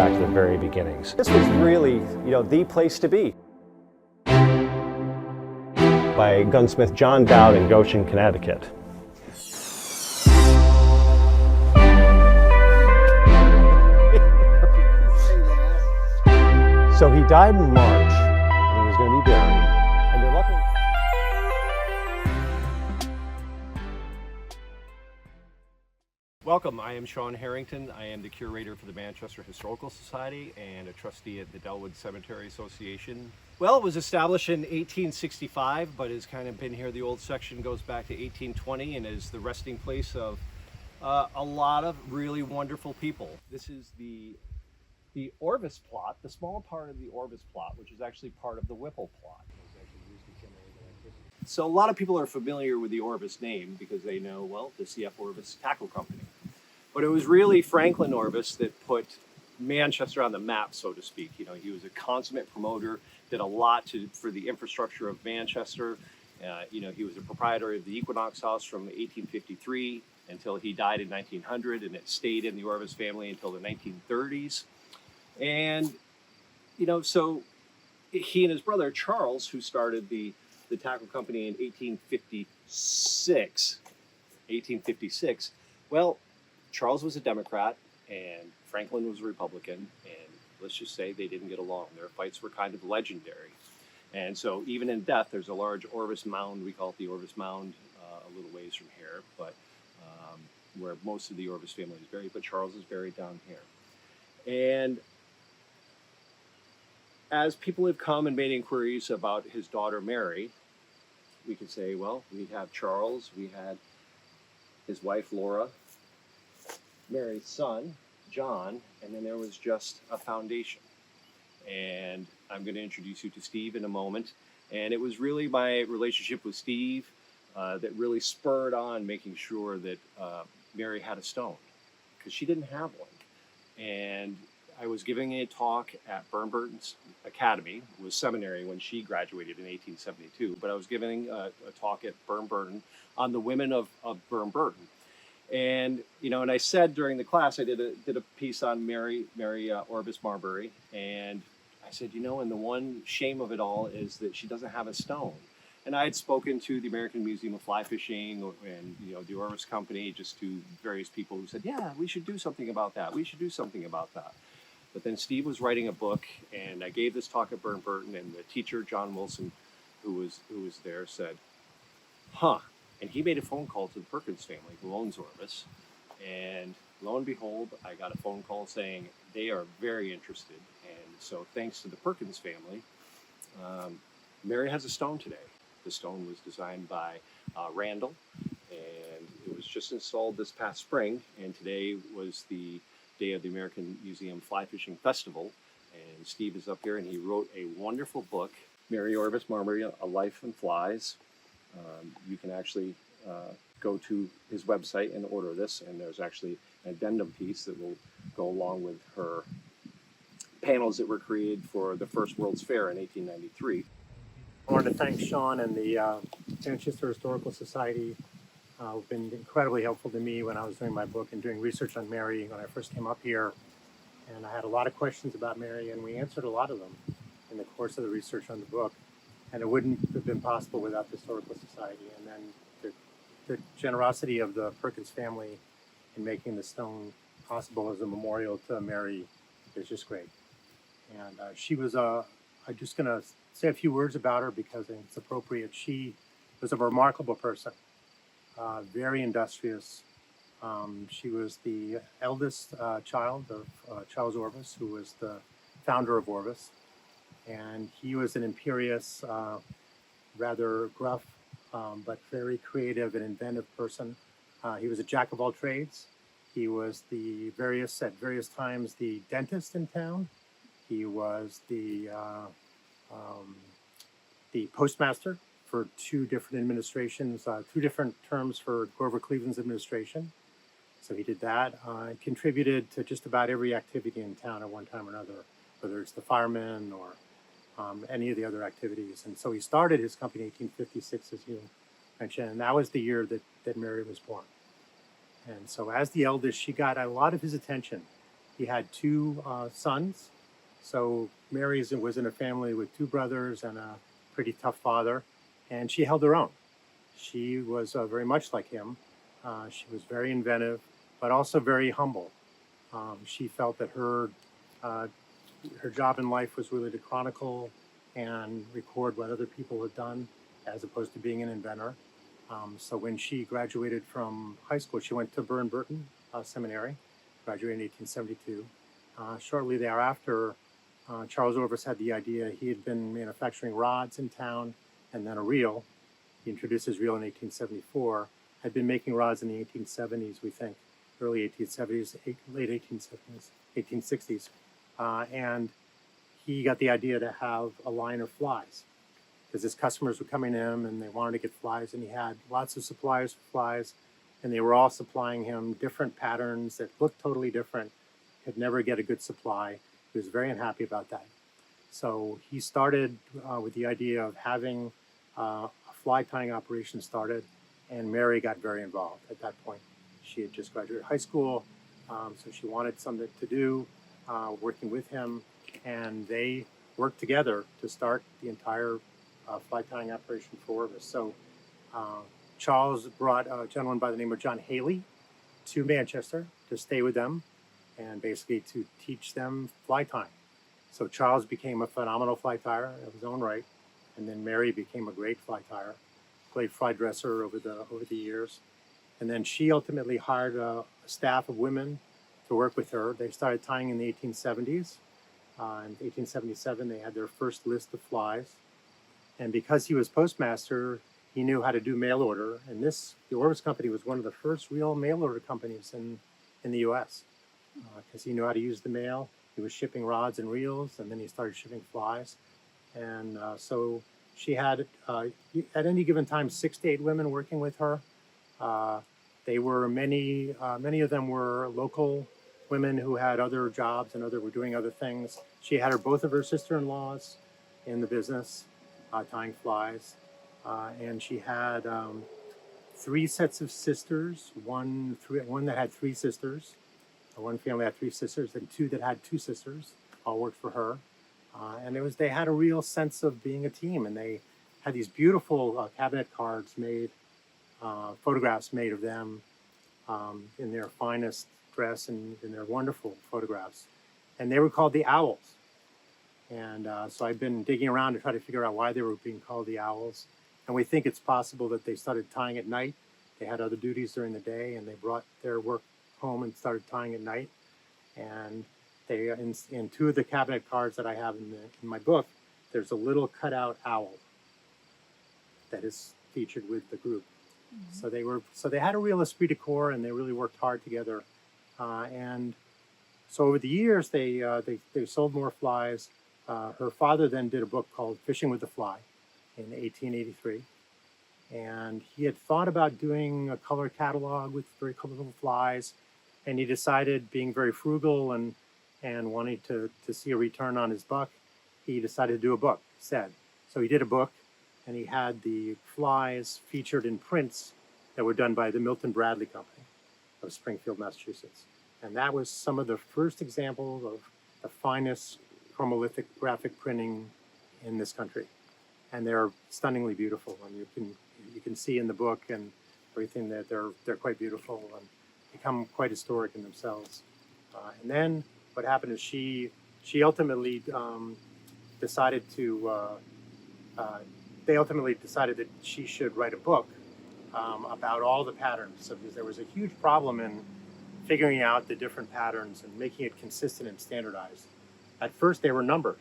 back to the very beginnings. This was really, the place to be. By gunsmith John Dowd in Goshen, Connecticut. So he died in March, and he was going to be buried, and they're lucky. Welcome, I am Sean Harrington. I am the curator for the Manchester Historical Society and a trustee at the Dellwood Cemetery Association. Well, it was established in 1865, but has kind of been here. The old section goes back to 1820 and is the resting place of a lot of really wonderful people. This is the Orvis plot, the small part of the Orvis plot, which is actually part of the Whipple plot. So a lot of people are familiar with the Orvis name because they know, well, the C.F. Orvis Tackle Company. But it was really Franklin Orvis that put Manchester on the map, so to speak. He was a consummate promoter, did a lot for the infrastructure of Manchester. He was a proprietor of the Equinox House from 1853 until he died in 1900, and it stayed in the Orvis family until the 1930s. And, so he and his brother, Charles, who started the tackle company in 1856, well, Charles was a Democrat and Franklin was a Republican, and let's just say they didn't get along. Their fights were kind of legendary. And so even in death, there's a large Orvis mound. We call it the Orvis Mound a little ways from here, but where most of the Orvis family is buried, but Charles is buried down here. And as people have come and made inquiries about his daughter Mary, we could say, well, we have Charles, we had his wife Laura, Mary's son, John, and then there was just a foundation. And I'm going to introduce you to Steve in a moment. And it was really my relationship with Steve that really spurred on making sure that Mary had a stone, because she didn't have one. And I was giving a talk at Burton's Academy. It was seminary when she graduated in 1872, but I was giving a talk at Burton on the women of Burton. And, and I said during the class, I did a piece on Mary Orvis Marbury, and I said, and the one shame of it all is that she doesn't have a stone. And I had spoken to the American Museum of Fly Fishing and, the Orvis Company, just to various people who said, yeah, we should do something about that. We should do something about that. But then Steve was writing a book, and I gave this talk at Burton, and the teacher, John Wilson, who was there, said, huh. And he made a phone call to the Perkins family, who owns Orvis. And lo and behold, I got a phone call saying they are very interested. And so thanks to the Perkins family, Mary has a stone today. The stone was designed by Randall, and it was just installed this past spring. And today was the day of the American Museum Fly Fishing Festival. And Steve is up here, and he wrote a wonderful book, Mary Orvis Marbury, A Life in Flies. You can actually go to his website and order this, and there's actually an addendum piece that will go along with her panels that were created for the first World's Fair in 1893. I wanted to thank Sean and the Manchester Historical Society who've been incredibly helpful to me when I was doing my book and doing research on Mary when I first came up here. And I had a lot of questions about Mary, and we answered a lot of them in the course of the research on the book. And it wouldn't have been possible without the Historical Society. And then the generosity of the Perkins family in making the stone possible as a memorial to Mary is just great. And she was I'm just going to say a few words about her because I think it's appropriate. She was a remarkable person, very industrious. She was the eldest child of Charles Orvis, who was the founder of Orvis. And he was an imperious, rather gruff, but very creative and inventive person. He was a jack of all trades. He was at various times the dentist in town. He was the postmaster for two different administrations, two different terms for Grover Cleveland's administration. So he did that. Contributed to just about every activity in town at one time or another, whether it's the firemen or any of the other activities. And so he started his company in 1856, as you mentioned, and that was the year that Mary was born. And so as the eldest, she got a lot of his attention. He had two sons. So Mary was in a family with two brothers and a pretty tough father, and she held her own. She was very much like him. She was very inventive, but also very humble. She felt that her job in life was really to chronicle and record what other people had done, as opposed to being an inventor. So when she graduated from high school, she went to Burton Seminary, graduated in 1872. Shortly thereafter, Charles Orvis had the idea. He had been manufacturing rods in town and then a reel. He introduced his reel in 1874, had been making rods in the 1870s, we think, early 1870s, late 1870s, 1860s. And he got the idea to have a line of flies because his customers were coming in and they wanted to get flies, and he had lots of suppliers for flies, and they were all supplying him different patterns that looked totally different, could never get a good supply. He was very unhappy about that. So he started with the idea of having a fly tying operation started, and Mary got very involved at that point. She had just graduated high school, so she wanted something to do, working with him, and they worked together to start the entire fly tying operation for Orvis. So Charles brought a gentleman by the name of John Haley to Manchester to stay with them and basically to teach them fly tying. So Charles became a phenomenal fly tyer of his own right, and then Mary became a great fly tyer, great fly dresser over the years. And then she ultimately hired a staff of women to work with her. They started tying in the 1870s. In 1877, they had their first list of flies. And because he was postmaster, he knew how to do mail order. And the Orvis Company was one of the first real mail order companies in the U.S. Because he knew how to use the mail. He was shipping rods and reels, and then he started shipping flies. And so she had, at any given time, 6 to 8 women working with her. They were many of them were local women who had other jobs and were doing other things. She had both of her sister-in-laws in the business, tying flies, and she had 3 sets of sisters. One that had 3 sisters. One family had 3 sisters, and 2 that had 2 sisters. All worked for her, and they had a real sense of being a team. And they had these beautiful cabinet cards made, photographs made of them in their finest dress and in their wonderful photographs. And they were called the Owls. And so I've been digging around to try to figure out why they were being called the Owls. And we think it's possible that they started tying at night. They had other duties during the day, and they brought their work home and started tying at night. And they, in 2 of the cabinet cards that I have in my book, there's a little cutout owl that is featured with the group. Mm-hmm. So they had a real esprit de corps, and they really worked hard together. And so over the years, they sold more flies. Her father then did a book called Fishing with the Fly in 1883. And he had thought about doing a color catalog with very colorful flies. And he decided, being very frugal and wanting to see a return on his buck, he decided to do a book instead. So he did a book, and he had the flies featured in prints that were done by the Milton Bradley Company of Springfield, Massachusetts. And that was some of the first examples of the finest chromolithic graphic printing in this country. And they're stunningly beautiful. And you can see in the book and everything that they're quite beautiful and become quite historic in themselves. And then what happened is she ultimately decided that she should write a book about all the patterns. So there was a huge problem in figuring out the different patterns and making it consistent and standardized. At first, they were numbers.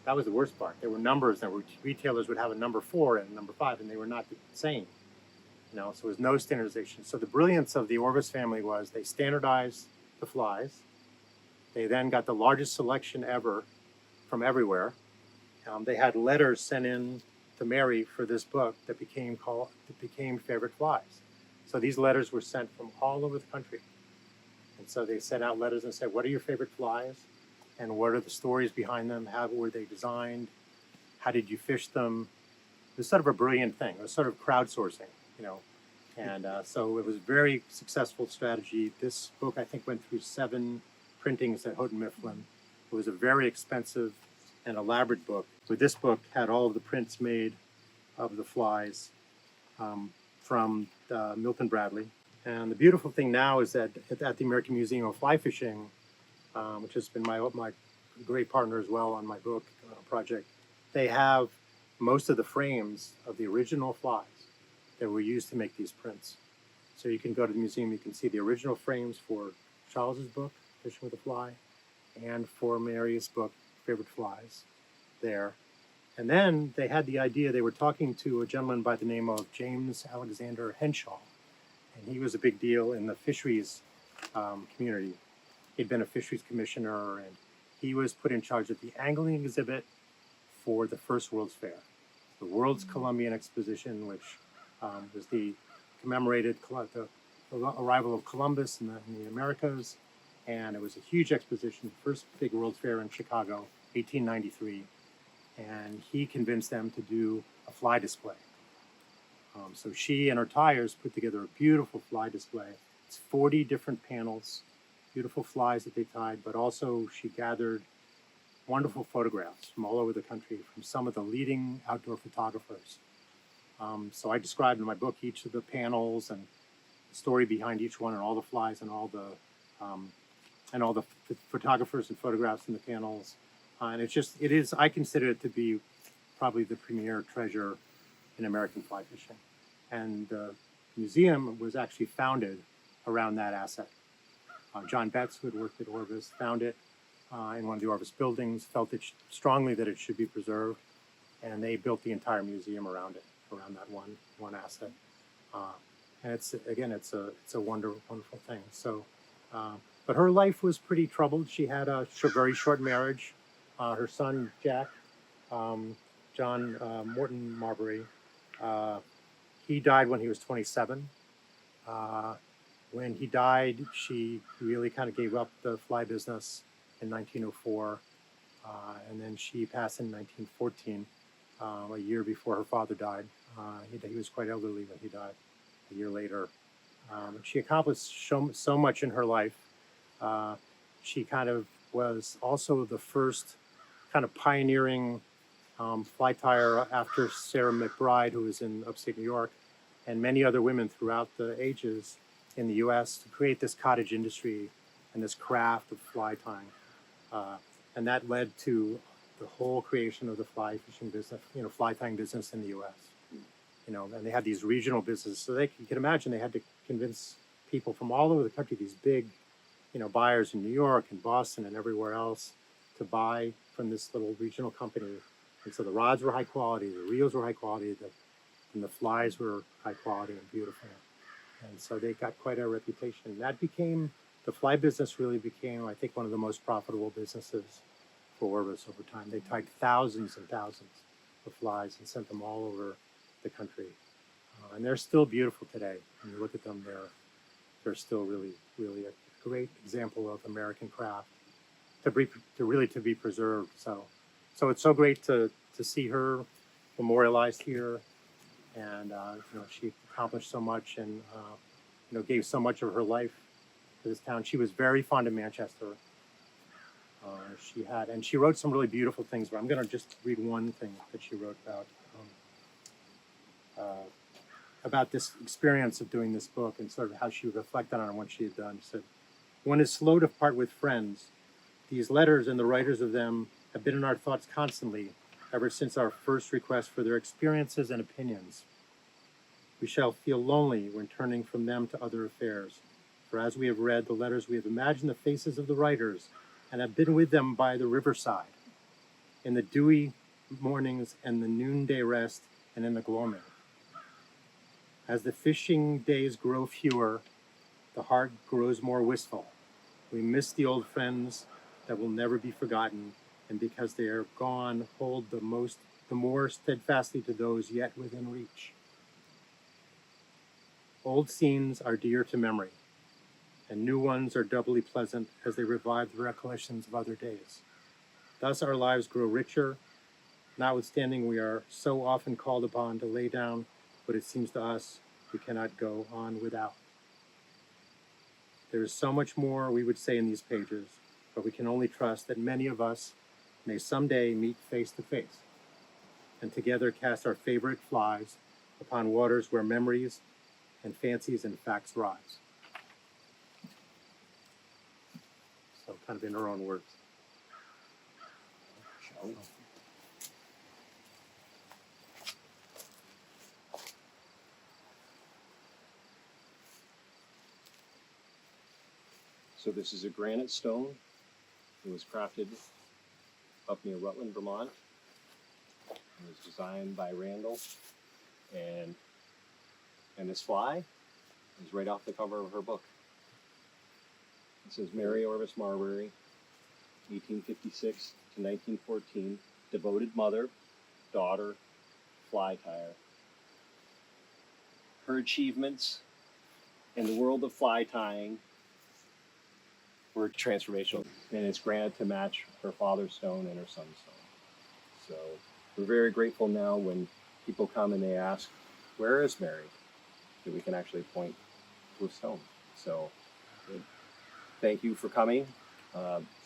That was the worst part. They were numbers that retailers would have a number 4 and a number 5, and they were not the same. So there was no standardization. So the brilliance of the Orvis family was they standardized the flies. They then got the largest selection ever from everywhere. They had letters sent in to Mary for this book that became Favorite Flies. So these letters were sent from all over the country. And so they sent out letters and said, what are your favorite flies? And what are the stories behind them? How were they designed? How did you fish them? It was sort of a brilliant thing. It was sort of crowdsourcing, And so it was a very successful strategy. This book, I think, went through 7 printings at Houghton Mifflin. It was a very expensive and elaborate book. But this book had all of the prints made of the flies from Milton Bradley. And the beautiful thing now is that at the American Museum of Fly Fishing, which has been my great partner as well on my book project, they have most of the frames of the original flies that were used to make these prints. So you can go to the museum, you can see the original frames for Charles's book, Fishing with a Fly, and for Mary's book, Favorite Flies, there. And then they had the idea, they were talking to a gentleman by the name of James Alexander Henshaw, and he was a big deal in the fisheries community. He'd been a fisheries commissioner, and he was put in charge of the angling exhibit for the first World's Fair. The World's Columbian Exposition, which was the commemorated the arrival of Columbus in the Americas, and it was a huge exposition, first big World's Fair in Chicago, 1893, and he convinced them to do a fly display. So she and her tires put together a beautiful fly display. It's 40 different panels, beautiful flies that they tied, but also she gathered wonderful photographs from all over the country from some of the leading outdoor photographers. So I described in my book each of the panels and the story behind each one and all the flies and all the photographers and photographs in the panels. And I consider it to be probably the premier treasure in American fly fishing. And the museum was actually founded around that asset. John Betts, who had worked at Orvis, found it in one of the Orvis buildings, felt it strongly that it should be preserved, and they built the entire museum around it, around that one asset. And it's a wonderful thing. So, but her life was pretty troubled. She had a very short marriage. Her son Jack, John Morton Marbury, he died when he was 27. When he died, she really kind of gave up the fly business in 1904, and then she passed in 1914, a year before her father died. He was quite elderly when he died a year later. She accomplished so much in her life. She kind of was also the first kind of pioneering fly tyer after Sarah McBride, who was in upstate New York, and many other women throughout the ages in the U.S. to create this cottage industry and this craft of fly tying. And that led to the whole creation of the fly fishing business, fly tying business in the U.S. And they had these regional businesses. So you can imagine they had to convince people from all over the country, these big, buyers in New York and Boston and everywhere else, to buy from this little regional company. And so the rods were high quality, the reels were high quality, and the flies were high quality and beautiful. And so they got quite a reputation. The fly business really became, I think, one of the most profitable businesses for Orvis over time. They tied thousands and thousands of flies and sent them all over the country. And they're still beautiful today. When you look at them, they're still really, really a great example of American craft to be preserved. So it's so great to see her memorialized here. And she accomplished so much and gave so much of her life to this town. She was very fond of Manchester. She wrote some really beautiful things, but I'm going to just read one thing that she wrote about this experience of doing this book and sort of how she reflected on what she had done. She said, "One is slow to part with friends. These letters and the writers of them have been in our thoughts constantly ever since our first request for their experiences and opinions. We shall feel lonely when turning from them to other affairs. For as we have read the letters, we have imagined the faces of the writers and have been with them by the riverside, in the dewy mornings and the noonday rest and in the gloaming. As the fishing days grow fewer, the heart grows more wistful. We miss the old friends that will never be forgotten, and because they are gone, hold the more steadfastly to those yet within reach. Old scenes are dear to memory, and new ones are doubly pleasant as they revive the recollections of other days. Thus our lives grow richer, notwithstanding we are so often called upon to lay down what it seems to us we cannot go on without. There is so much more we would say in these pages, but we can only trust that many of us may someday meet face to face, and together cast our favorite flies upon waters where memories and fancies and facts rise. So kind of in her own words. Shall we? So this is a granite stone. It was crafted up near Rutland, Vermont. It was designed by Randall. And this fly is right off the cover of her book. It says Mary Orvis Marbury, 1856 to 1914, devoted mother, daughter, fly tyer. Her achievements in the world of fly tying were transformational, and it's granted to match her father's stone and her son's stone. So we're very grateful now when people come and they ask, where is Mary? That we can actually point to a stone. So thank you for coming.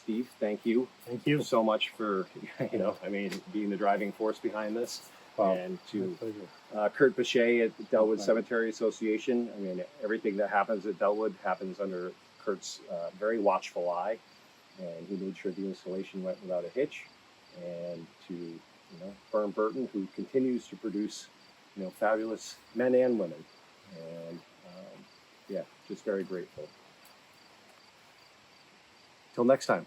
Steve, thank you. Thank you. So much for, being the driving force behind this. Wow. And to My pleasure. Kurt Bichet at the Dellwood Cemetery Association. I mean, everything that happens at Dellwood happens under Kurt's very watchful eye, and he made sure the installation went without a hitch. And to Fern Burton, who continues to produce fabulous men and women, and just very grateful. Till next time.